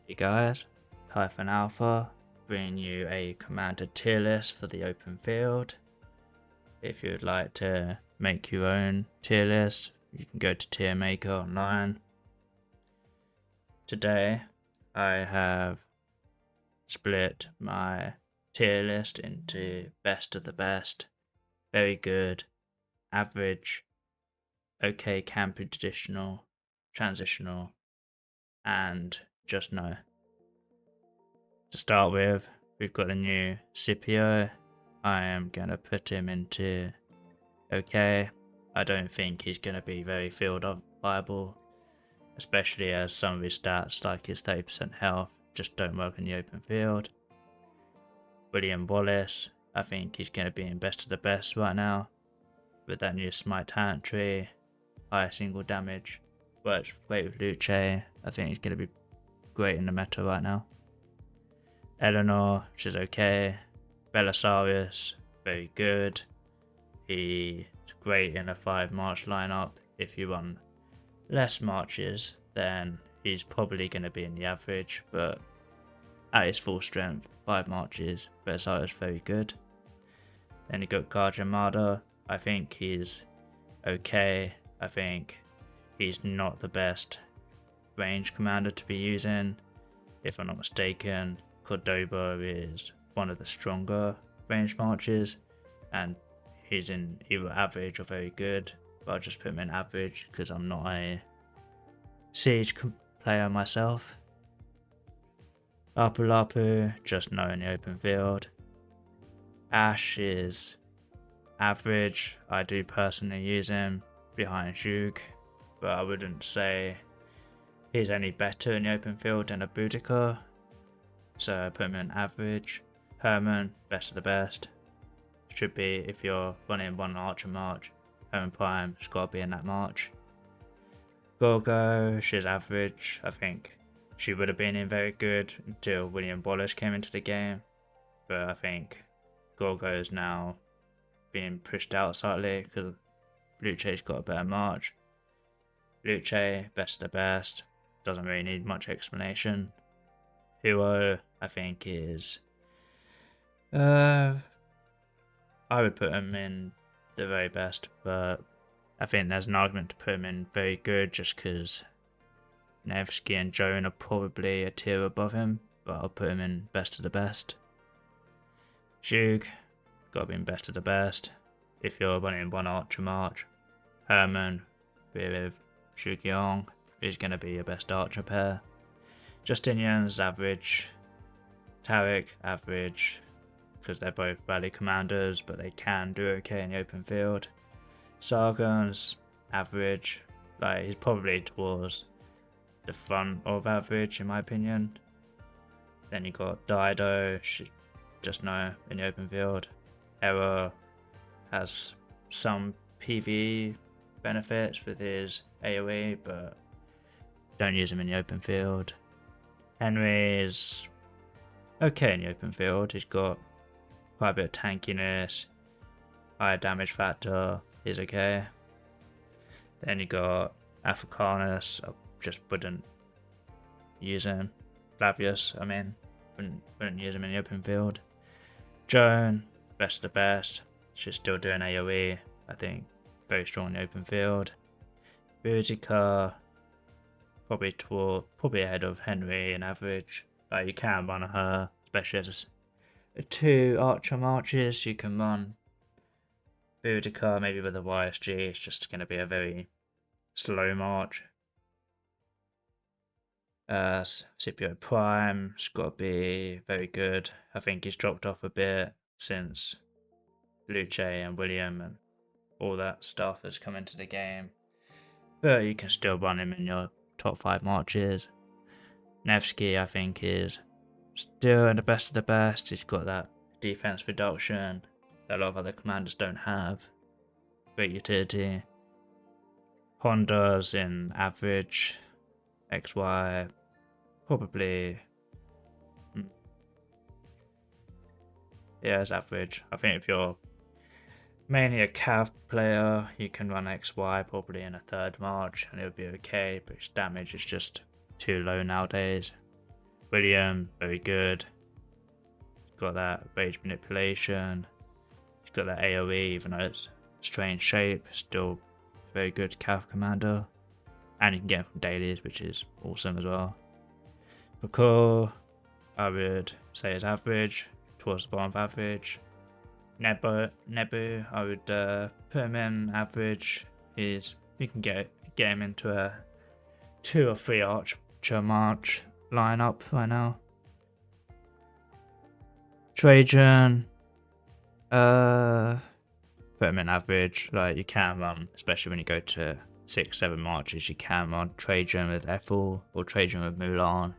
Hey guys, Python Alpha, bringing you a commander tier list for the open field. If you'd like to make your own tier list, you can go to Tier Maker online. Today, I have split my tier list into best of the best, very good, average, okay camping traditional, transitional, and just no. To start with, we've got a new Scipio. I am going to put him into okay. I don't think he's going to be very field viable, especially as some of his stats, like his 30% health, just don't work in the open field. William Wallace, I think he's going to be in best of the best right now. With that new Smite talent tree, higher single damage, works great with Luce. I think he's going to be great in the meta right now. Eleanor, she's okay. Belisarius, very good. He's great in a 5 march lineup. If you run less marches, then he's probably going to be in the average, but at his full strength, 5 marches, Belisarius very good. Then you got Garjamada. I think he's okay. I think he's not the best range commander to be using. If I'm not mistaken, Cordoba is one of the stronger range marches, and he's in either average or very good, but I'll just put him in average because I'm not a siege player myself. Lapu Lapu, just no in the open field. Ash is average. I do personally use him behind Zhug, but I wouldn't say he's any better in the open field than a Boudica. So I put him in average. Herman, best of the best. Should be, if you're running one Archer March, Herman Prime has got to be in that March. Gorgo, she's average. I think she would have been in very good until William Wallace came into the game. But I think Gorgo is now being pushed out slightly because Luce's got a better March. Luce, best of the best. Doesn't really need much explanation. Huo, I think is... I would put him in the very best, but I think there's an argument to put him in very good just because Nevsky and Joan are probably a tier above him, but I'll put him in best of the best. Zhug, gotta be in best of the best. If you're running one Archer March, Herman with Zhug Yong is going to be your best Archer pair. Justinian's average. Tarek, average, because they're both rally commanders, but they can do okay in the open field. Sargon's average, like he's probably towards the front of average in my opinion. Then you got Dido, just no in the open field. Error has some PvE benefits with his AoE, but don't use him in the open field. Henry is okay in the open field. He's got quite a bit of tankiness, higher damage factor, is okay. Then you got Africanus, I just wouldn't use him. Flavius, I mean, wouldn't use him in the open field. Joan, best of the best. She's still doing AoE, I think, very strong in the open field. Boudica, probably ahead of Henry in average. Like you can run her, especially as 2 Archer Marches. You can run Boudica maybe with a YSG. It's just going to be a very slow march. Scipio Prime's got to be very good. I think he's dropped off a bit since Luce and William and all that stuff has come into the game. But you can still run him in your top 5 marches. Nevsky, I think, is still in the best of the best. He's got that defense reduction that a lot of other commanders don't have. Great utility. Honda's in average. XY, probably. Yeah, it's average. I think if you're mainly a Cav player, you can run XY probably in a 3rd March and it would be okay, but its damage is just too low nowadays. William, very good. He's got that rage manipulation. He's got that AoE, even though it's strange shape, still very good Cav commander. And you can get him from dailies, which is awesome as well. Bakul, I would say is average, towards the bottom of average. Nebu, I would put him in average. You can get him into a 2 or 3 Archer March lineup right now. Trajan, put him in average. Like, you can run, especially when you go to 6-7 marches, you can run Trajan with Ethel or Trajan with Mulan,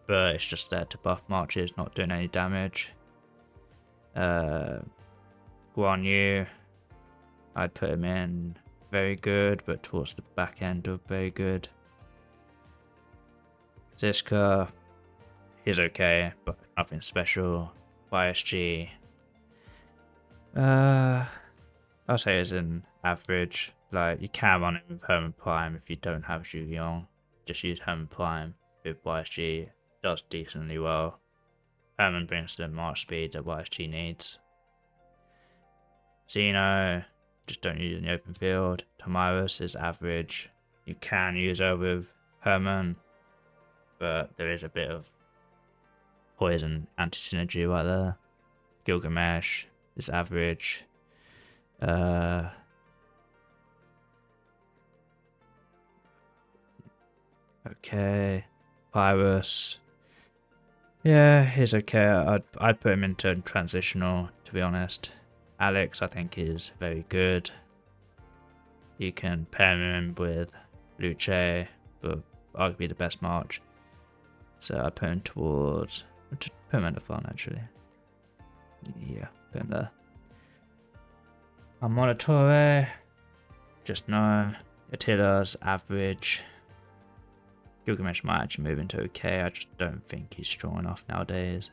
but it's just there to buff marches, not doing any damage. Guan Yu, I'd put him in very good, but towards the back end of very good. Ziska, he's okay, but nothing special. YSG, I'll say it's an average. Like, you can run it with Herman Prime if you don't have Zhu Yong. Just use Herman Prime with YSG. Does decently well. Herman brings the march speed that YSG needs. Xeno, just don't use it in the open field. Tamiris is average. You can use her with Herman, but there is a bit of poison anti-synergy right there. Gilgamesh is average. Okay. Pyrus. Yeah, he's okay. I'd put him into transitional, to be honest. Alex, I think, is very good. You can pair him with Luce, but arguably the best march. So I put him towards. Put him in the fun, actually. Yeah, put him there. Monitore, just no. Attila's average. Gilgamesh might actually move into okay. I just don't think he's strong enough nowadays.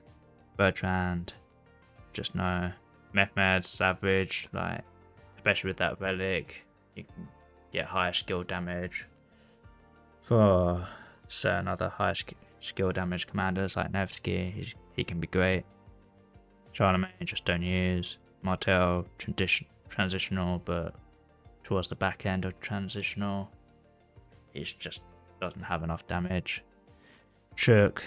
Bertrand, just no. Mehmed's average, like, especially with that relic, you can get higher skill damage. For certain other higher skill damage commanders like Nevsky, he can be great. Charlemagne, just don't use. Martel, transitional, but towards the back end of transitional, he's just doesn't have enough damage. Shook,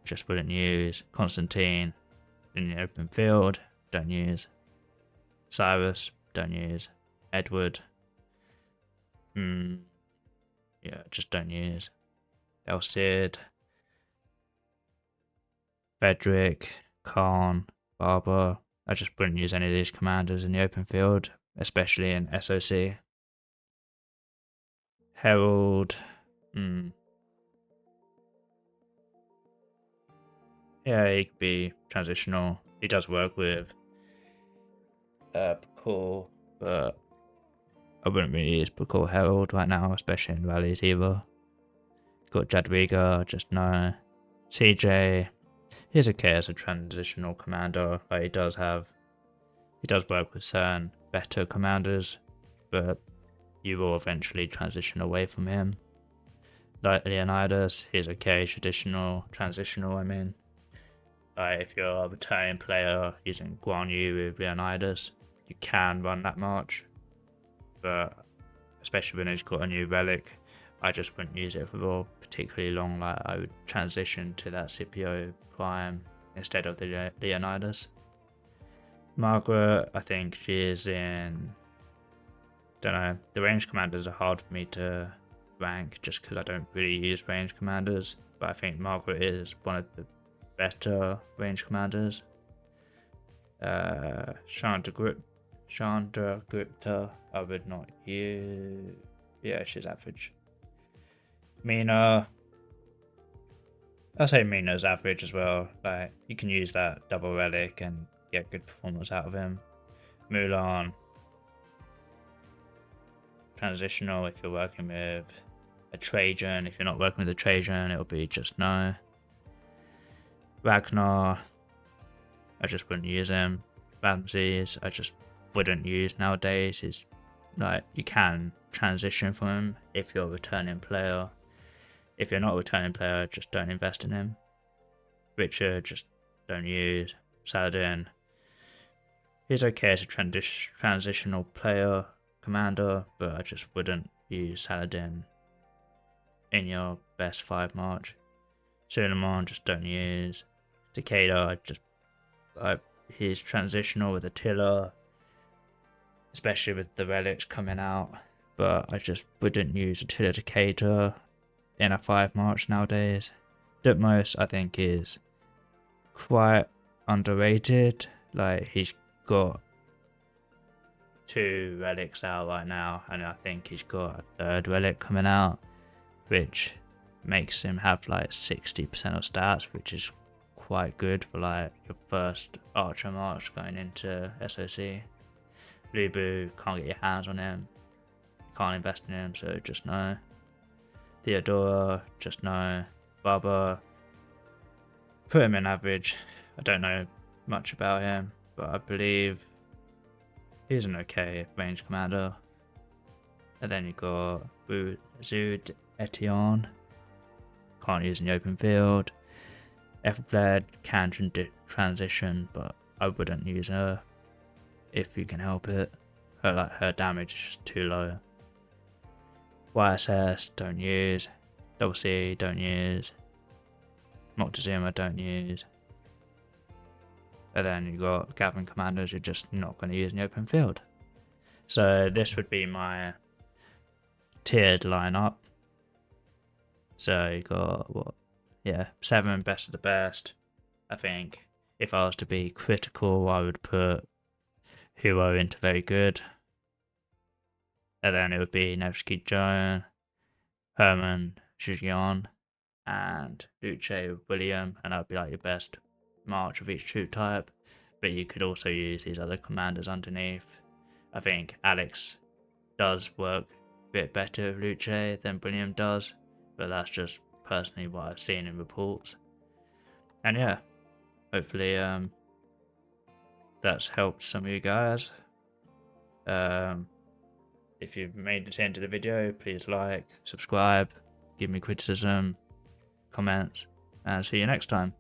just wouldn't use. Constantine, in the open field, don't use. Cyrus, don't use. Edward, yeah, just don't use. El Cid, Frederick, Khan, Barber. I just wouldn't use any of these commanders in the open field, especially in SOC. Herald, yeah, he could be transitional. He does work with Pakul, but I wouldn't really use Pakul Herald right now, especially in rallies either. Got Jadwiga, just no. CJ, he's okay as a transitional commander. Like, he does work with certain better commanders, but you will eventually transition away from him. Like Leonidas, he's okay, transitional, I mean. Like, if you're a returning player using Guan Yu with Leonidas, you can run that march, but especially when he's got a new relic, I just wouldn't use it for particularly long. Like, I would transition to that Scipio Prime instead of the Leonidas. Margaret, I think she is in, don't know, the range commanders are hard for me to rank just because I don't really use range commanders, but I think Margaret is one of the better range commanders. Chandra Gupta, I would not use. Yeah, she's average. Mina, I'll say Mina's average as well. Like, you can use that double relic and get good performance out of him. Mulan, transitional if you're working with a Trajan. If you're not working with a Trajan, it'll be just no. Ragnar, I just wouldn't use him. Ramses, I just wouldn't use nowadays. He's like, you can transition from him if you're a returning player. If you're not a returning player, just don't invest in him. Richard, just don't use. Saladin, he's okay as a transitional player, commander, but I just wouldn't use Saladin in your best 5 March. Suleiman, just don't use. Takeda, he's transitional with Attila, especially with the relics coming out, but I just wouldn't use Attila Takeda in a 5 March nowadays. Dutmos, I think, is quite underrated. Like, he's got 2 relics out right now, and I think he's got a 3rd relic coming out, which makes him have like 60% of stats, which is quite good for like your first Archer March going into SOC. Lubu, can't get your hands on him, can't invest in him, so just no. Theodora, just no. Baba, put him in average. I don't know much about him, but I believe he's an okay range commander. And then you got Zud Etienne, can't use in the open field. Ethelflaed can transition, but I wouldn't use her if you can help it. Her damage is just too low. YSS, don't use. Double C, don't use. Moctezuma, don't use. And then you got Gavin commanders you're just not going to use in the open field. So this would be my tiered lineup. So you got what? Yeah, 7 best of the best. I think if I was to be critical, I would put Huo into very good. And then it would be Nevsky Joan, Herman Jujian, and Luce William, and that would be like your best March of each troop type. But you could also use these other commanders underneath. I think Alex does work a bit better with Luce than William does, but that's just personally what I've seen in reports. And yeah, hopefully that's helped some of you guys. If you've made it into the video, please like, subscribe, give me criticism, comments, and see you next time.